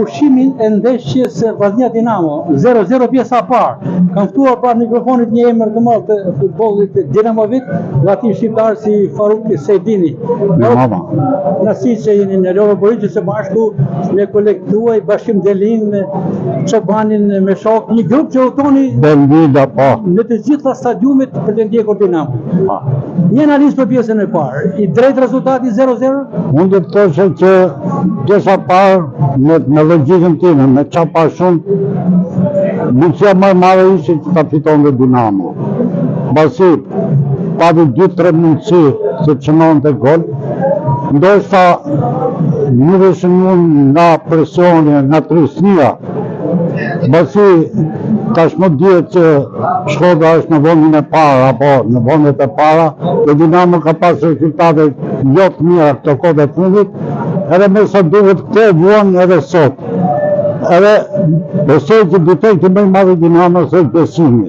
Pushimin e ndeshjes Vllaznia Dinamo 0-0 pjesa parë. Kam ftuar pra mikrofonit një emër të madh të futbollit dinamovit, vllati shqiptar si Faruk Sejdini. Nasi që jeni në Loro Boriçi së bashku me kolegët tuaj, Bashkim Delin, Çobanin me shok, një grup që udhtoni në të gjitha stadiumet për të ndjekur Dinamo. Një analizë për pjesën e parë. I drejt rezultati 0-0? Unë do të thoshe që pjesa parë me logjikën time, me çapa shumë, mundësia më e madhe ishte që ta fitonte Dinamo. Mbasi pati 2-3 mundësi se çononte gol. Ndoshta nuk ishte nga presioni, nga trishtia. Mbasi tashmë dihet që Shkodra është në vendin e parë apo në vendet e para, dhe Dinamo ka pasur rezultate jo të mira këto kohë të fundit, edhe me sa duhet këtë vuan edhe sot. Edhe besoj që defekti më i madh i Dinamos është besimi.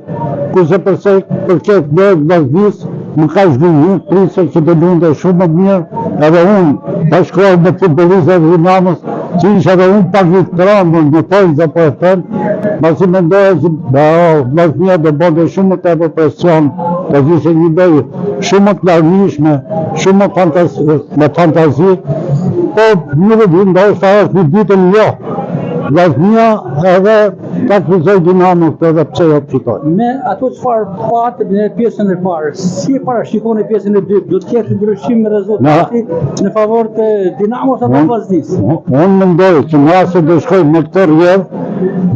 Kurse përket Vllaznis, më ka zhvilluar prisë që do lundej shumë më mirë, edhe unë bashkohem me futbollistët e Dinamos, që isha edhe unë pak vitrandur në polza po e them, pasi mendoja që Vllaznia do bënte shumë më tepër presion, do ishte një lojë shumë më të larmishme, shumë me fantazi, po nuk e di, ndoshta është një ditë jo. Vllaznia edhe ta kuzoj Dinamo edhe pse jo fitoi. Me ato çfarë patë në pjesën e parë, si e parashikoni pjesën e dytë, do të ketë ndryshim në rezultati në favor të Dinamos apo Vllaznis? Unë mendoj që në rast se do shkojmë në këtë rrjedhë,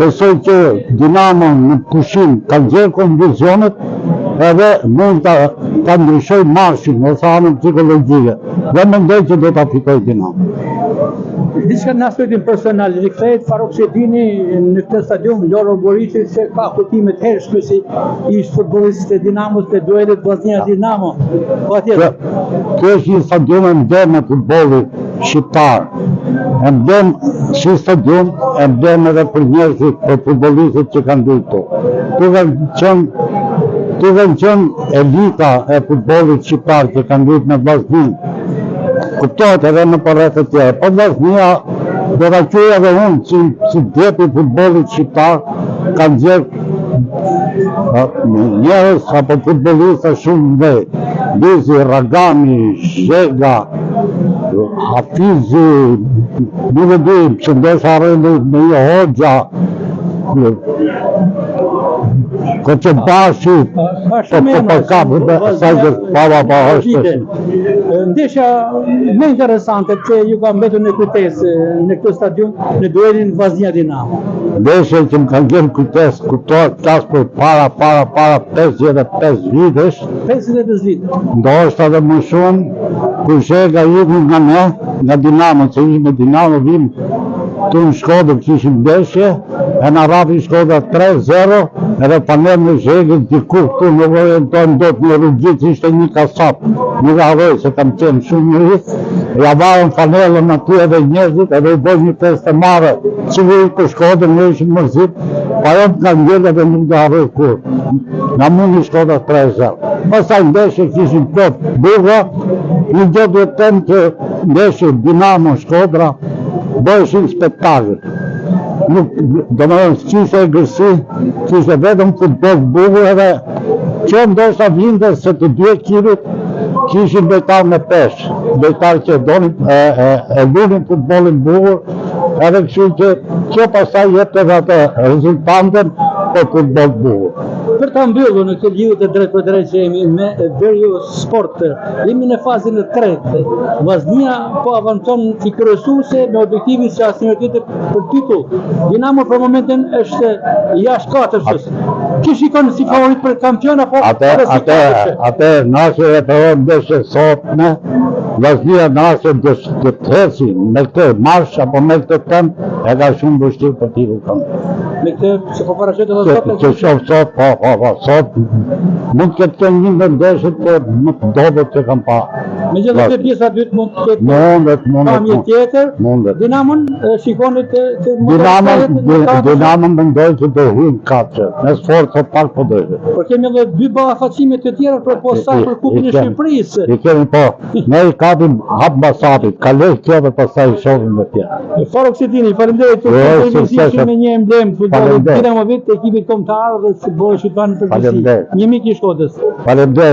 besoj që Dinamo në pushim ka nxjerrë kondicionet edhe mund ta ndryshoj marshin ose anën psikologjike. Dhe mendoj që do ta fitojë Dinamo. Diçka në aspektin personal, rikthehet Faruk Sejdini në këtë stadium Loro Boriçi se ka kujtime të hershme si ish futbollist e Dinamos te duelet Vllaznia Dinamo. Patjetër. Kjo është një stadium emblem e futbollit shqiptar. Emblem si stadium, emblem edhe për njerëzit, për futbollistët që kanë luajtur. Këtu kanë qenë elita e futbollit shqiptar që kanë luajtur në Vllaznin. Kuptohet edhe në përreth e tjera. Po Vllaznia do ta quaj edhe unë si depi futbollit shqiptar, ka nxjerrë njerëz apo futbollista shumë vej. Bizi, Ragami, Shega, Hafizi, nuk e di, që ndoshta arrejnë me një Hoxha, Koçebashi, ndeshja më interesante që ju ka mbetur në kujtesë në këtë stadium në duelin Vllaznia Dinamo. Ndeshja që më ka ngel kujtesë, kuptohet tas për para 55 vitesh. 55 vite. Ndoshta edhe më shumë, kur Shega iku nga ne, nga Dinamo, se ishim me Dinamo, vim tu në Shkodër kishim ndeshje, e na rapi Shkodra 3-0, edhe panel në Shegës diku këtu në vojën tonë do të një rrugit, ishte një kasap, nuk harroj se kam qenë shumë njëri, ja varën panelën aty edhe njerëzit, edhe i bojnë një festë marë, që vujë për Shkodër në ishim mërzit, pa jam nga njëllë edhe nuk do harroj kur, nga mundi Shkodra 3-0. Pastaj ndeshje kishim plot burra, një gjë duhet të them që ndeshje Dinamo Shkodra bëheshin spektakël. Nuk do më s'kishte egërsi, kishte vetëm futboll bukur edhe që ndoshta vinte se të dy ekipet kishin bejtar me peshë, bejtar që donin e lunin futbollin bukur, edhe kështu që kjo pastaj jep edhe atë rezultanten për futboll bukur. Për ta mbyllur në këtë lidhje të drejt për drejt që jemi me Verio Sport, jemi në fazën e tretë. Vllaznia po avancon si kryesuese me objektivin se asnjëherë për titull. Dinamo për momentin është jashtë katërshës. Ki shikon si favorit për kampion apo atë nasë e përron ndeshje sotme. Vllaznia nasë do të thesi me këtë marsh apo me këtë temp e ka shumë vështirë për titull kampion. Me këtë që po paraqet edhe sot. Që shoh sot, sot mund të ketë një ndeshje të më të dobët që kam pa. Megjithatë pjesa e dytë mund të ketë pamje tjetër. Dinamon shikoni të Dinamon mendoj që do hyjë katër. Në sforcë pak po do. Por kemi edhe dy ballafaqime të tjera për postaj për Kupën e Shqipërisë. I kemi po. Ne kapim hap Basapit, kaloj tjetër pastaj shohim me tjetër. Faruk Setini, faleminderit për të qenë me një emblem futbollit Faleminderit. Dinamovit të ekipit kombëtar dhe se bëhet shqiptar në përgjithësi. Faleminderit. Një mik i Shkodrës. Faleminderit.